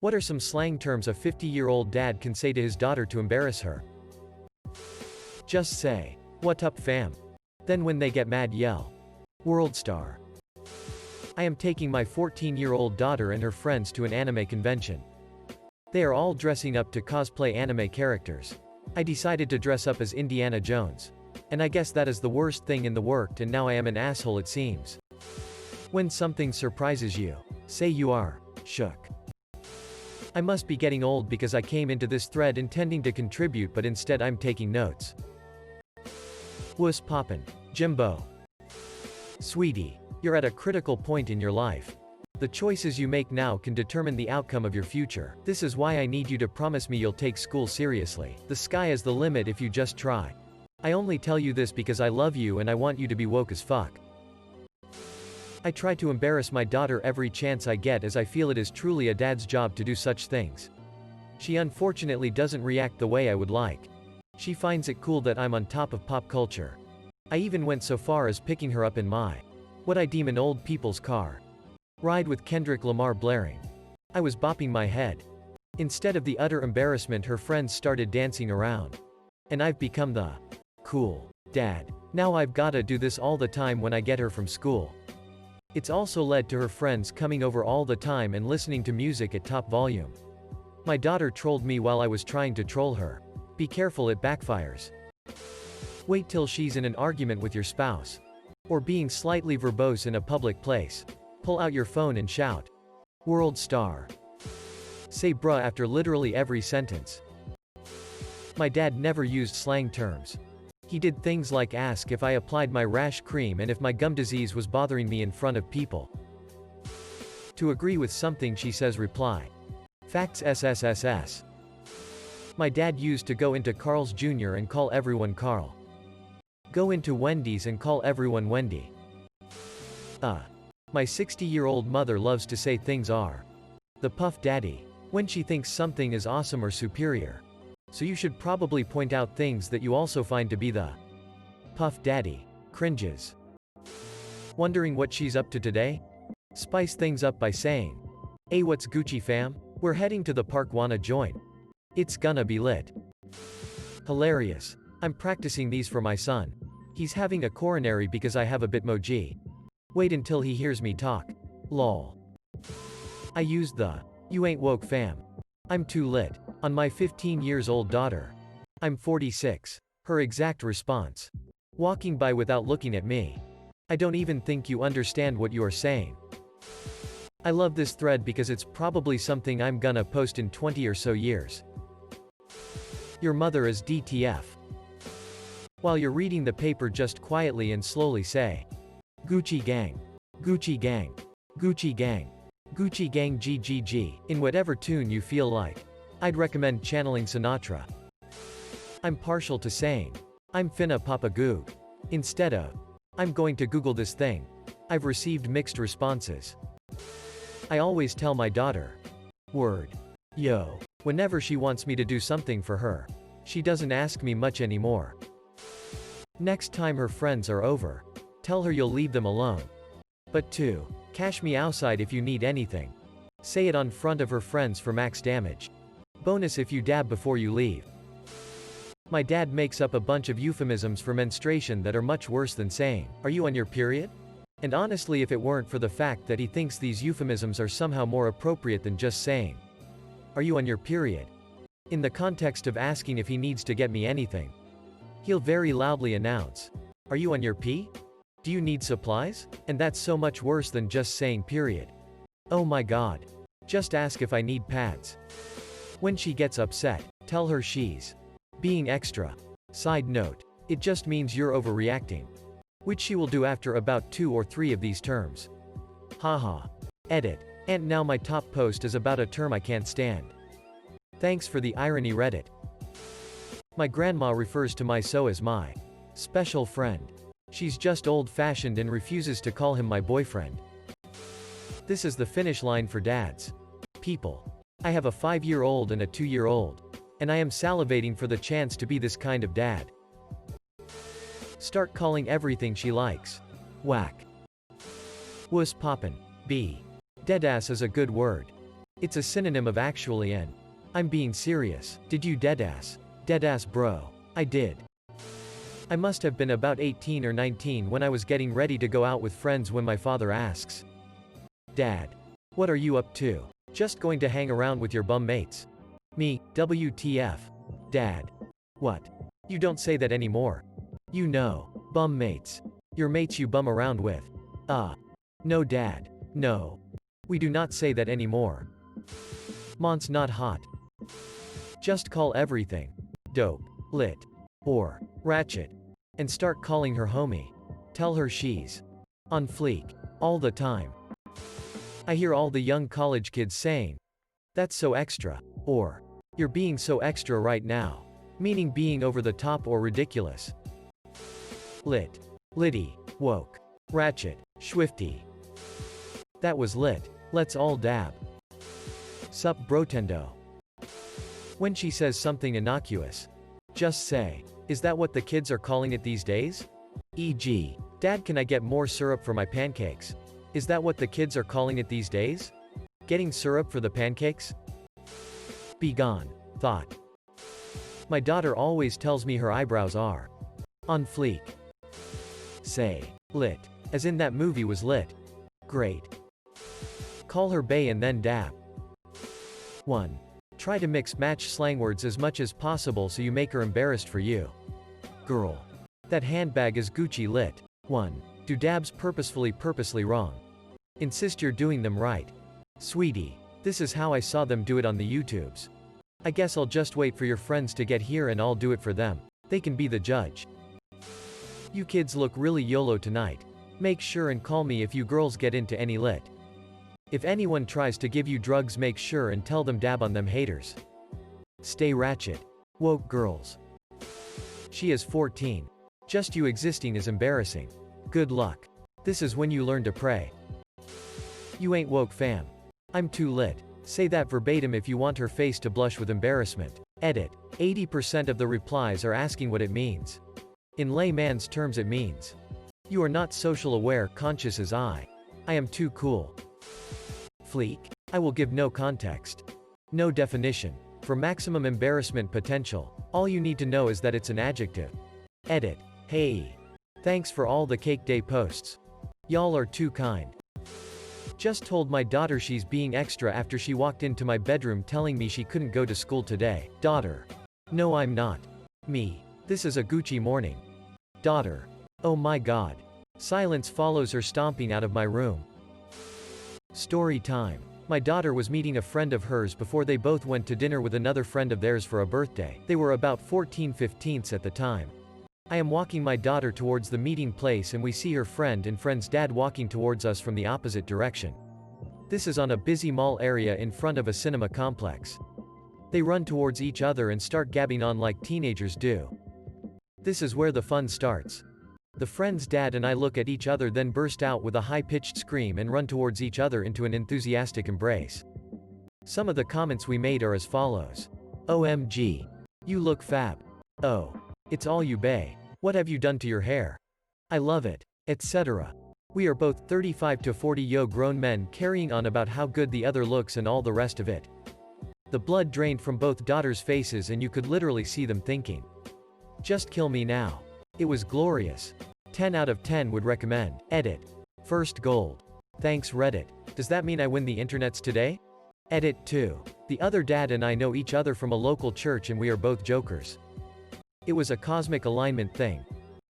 What are some slang terms a 50-year-old dad can say to his daughter to embarrass her? Just say, "What up fam?" Then when they get mad yell, "World star." I am taking my 14-year-old daughter and her friends to an anime convention. They are all dressing up to cosplay anime characters. I decided to dress up as Indiana Jones. And I guess that is the worst thing in the world, and now I am an asshole it seems. When something surprises you, say you are shook. I must be getting old because I came into this thread intending to contribute, but instead I'm taking notes. Wuss poppin', Jimbo. Sweetie, you're at a critical point in your life. The choices you make now can determine the outcome of your future. This is why I need you to promise me you'll take school seriously. The sky is the limit if you just try. I only tell you this because I love you and I want you to be woke as fuck. I try to embarrass my daughter every chance I get, as I feel it is truly a dad's job to do such things. She unfortunately doesn't react the way I would like. She finds it cool that I'm on top of pop culture. I even went so far as picking her up in what I deem an old people's car ride with Kendrick Lamar blaring. I was bopping my head. Instead of the utter embarrassment, her friends started dancing around. And I've become the cool dad. Now I've gotta do this all the time when I get her from school. It's also led to her friends coming over all the time and listening to music at top volume. My daughter trolled me while I was trying to troll her. Be careful, it backfires. Wait till she's in an argument with your spouse. Or being slightly verbose in a public place. Pull out your phone and shout, "World star." Say bruh after literally every sentence. My dad never used slang terms. He did things like ask if I applied my rash cream and if my gum disease was bothering me in front of people. To agree with something she says reply, "Facts SSSS." My dad used to go into Carl's Jr. and call everyone Carl. Go into Wendy's and call everyone Wendy. My 60-year-old mother loves to say things are the puff daddy when she thinks something is awesome or superior. So you should probably point out things that you also find to be the puff daddy. Cringes. Wondering what she's up to today? Spice things up by saying, "Hey, what's Gucci fam? We're heading to the park, wanna join? It's gonna be lit." Hilarious. I'm practicing these for my son. He's having a coronary because I have a bitmoji. Wait until he hears me talk. Lol. I used the "you ain't woke fam. I'm too lit" on my 15-years-old daughter. I'm 46. Her exact response. Walking by without looking at me. "I don't even think you understand what you are saying." I love this thread because it's probably something I'm gonna post in 20 or so years. Your mother is DTF. While you're reading the paper, just quietly and slowly say, "Gucci gang. Gucci gang. Gucci gang. Gucci gang GGG," in whatever tune you feel like. I'd recommend channeling Sinatra. I'm partial to saying, "I'm finna papa goog," instead of, "I'm going to Google this thing." I've received mixed responses. I always tell my daughter, "Word. Yo," whenever she wants me to do something for her. She doesn't ask me much anymore. Next time her friends are over, tell her you'll leave them alone. But 2. Cash me outside if you need anything. Say it on front of her friends for max damage. Bonus if you dab before you leave. My dad makes up a bunch of euphemisms for menstruation that are much worse than saying, "Are you on your period?" And honestly, if it weren't for the fact that he thinks these euphemisms are somehow more appropriate than just saying, "Are you on your period?" in the context of asking if he needs to get me anything, he'll very loudly announce, "Are you on your pee? Do you need supplies?" And that's so much worse than just saying period. Oh my god. Just ask if I need pads. When she gets upset, tell her she's being extra. Side note, it just means you're overreacting. Which she will do after about 2 or 3 of these terms. Haha. Edit. And now my top post is about a term I can't stand. Thanks for the irony, Reddit. My grandma refers to my so as my special friend. She's just old-fashioned and refuses to call him my boyfriend. This is the finish line for dads. People. I have a 5-year-old and a 2-year-old. And I am salivating for the chance to be this kind of dad. Start calling everything she likes whack. Wuss poppin'. B. Deadass is a good word. It's a synonym of actually and. I'm being serious. Did you deadass? Deadass bro. I did. I must have been about 18 or 19 when I was getting ready to go out with friends when my father asks, Dad, what are you up to? Just going to hang around with your bum mates? Me, WTF. Dad. What? You don't say that anymore. You know, bum mates. Your mates you bum around with. No dad. No. We do not say that anymore. Mon's not hot. Just call everything dope, lit, or ratchet. And start calling her homie. Tell her she's on fleek all the time. I hear all the young college kids saying, that's so extra, or you're being so extra right now, meaning being over the top or ridiculous. Lit, litty, woke, ratchet, swifty. That was lit. Let's all dab. Sup brotendo. When she says something innocuous, just say, is that what the kids are calling it these days? E.g., Dad, can I get more syrup for my pancakes? Is that what the kids are calling it these days? Getting syrup for the pancakes? Be gone. Thought. My daughter always tells me her eyebrows are on fleek. Say, lit. As in that movie was lit. Great. Call her bae and then dab. 1. Try to mix-match slang words as much as possible so you make her embarrassed for you. Girl. That handbag is Gucci lit. 1. Do dabs purposely wrong. Insist you're doing them right. Sweetie. This is how I saw them do it on the YouTubes. I guess I'll just wait for your friends to get here and I'll do it for them. They can be the judge. You kids look really YOLO tonight. Make sure and call me if you girls get into any lit. If anyone tries to give you drugs, make sure and tell them dab on them haters. Stay ratchet. Woke girls. She is 14. Just you existing is embarrassing. Good luck. This is when you learn to pray. You ain't woke fam. I'm too lit. Say that verbatim if you want her face to blush with embarrassment. Edit. 80% of the replies are asking what it means. In layman's terms it means, you are not social aware conscious as I. I am too cool. Fleek. I will give no context. No definition. For maximum embarrassment potential, all you need to know is that it's an adjective. Edit. Hey. Thanks for all the cake day posts. Y'all are too kind. Just told my daughter she's being extra after she walked into my bedroom telling me she couldn't go to school today. Daughter. No, I'm not. Me. This is a Gucci morning. Daughter. Oh my god. Silence follows her stomping out of my room. Story time. My daughter was meeting a friend of hers before they both went to dinner with another friend of theirs for a birthday. They were about 14-15 at the time. I am walking my daughter towards the meeting place and we see her friend and friend's dad walking towards us from the opposite direction. This is on a busy mall area in front of a cinema complex. They run towards each other and start gabbing on like teenagers do. This is where the fun starts. The friend's dad and I look at each other, then burst out with a high-pitched scream and run towards each other into an enthusiastic embrace. Some of the comments we made are as follows. OMG. You look fab. Oh. It's all you bae. What have you done to your hair? I love it. Etc. We are both 35 to 40 grown men carrying on about how good the other looks and all the rest of it. The blood drained from both daughters' faces and you could literally see them thinking, just kill me now. It was glorious. 10 out of 10 would recommend. Edit. First gold. Thanks Reddit. Does that mean I win the internets today? Edit 2. The other dad and I know each other from a local church and we are both jokers. It was a cosmic alignment thing.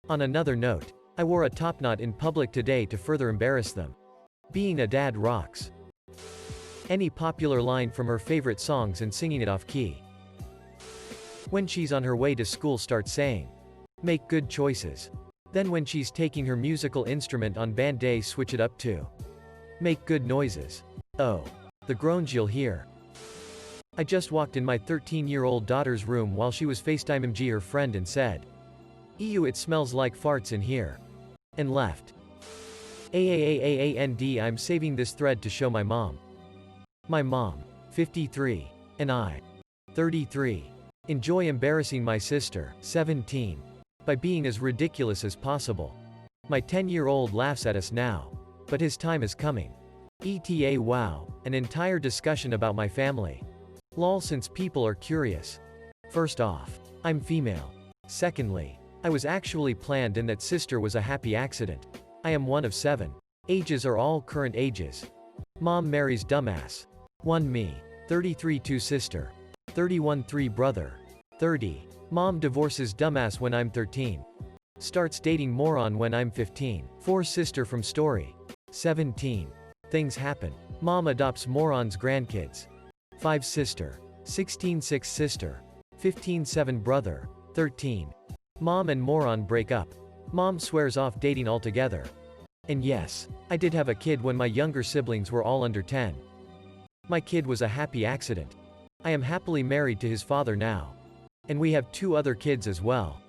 On another note, I wore a top knot in public today to further embarrass them. Being a dad rocks. Any popular line from her favorite songs and singing it off key. When she's on her way to school, start saying, make good choices. Then when she's taking her musical instrument on band day, switch it up to make good noises. Oh. The groans you'll hear. I just walked in my 13-year-old daughter's room while she was FaceTiming her friend and said, "Ew, it smells like farts in here." And left. AAAAAND. I'm saving this thread to show my mom. My mom, 53, and I, 33. Enjoy embarrassing my sister, 17, by being as ridiculous as possible. My 10-year-old laughs at us now. But his time is coming. ETA wow, an entire discussion about my family. Lol since people are curious. First off, I'm female. Secondly, I was actually planned and that sister was a happy accident. I am one of 7. Ages are all current ages. Mom marries dumbass. 1 me. 33 2 sister. 31 3 brother. 30. Mom divorces dumbass when I'm 13. Starts dating moron when I'm 15. 4 sister from story. 17. Things happen. Mom adopts moron's grandkids. 5 sister. 16 6 sister. 15 7 brother. 13. Mom and moron break up. Mom swears off dating altogether. And yes, I did have a kid when my younger siblings were all under 10. My kid was a happy accident. I am happily married to his father now. And we have 2 other kids as well.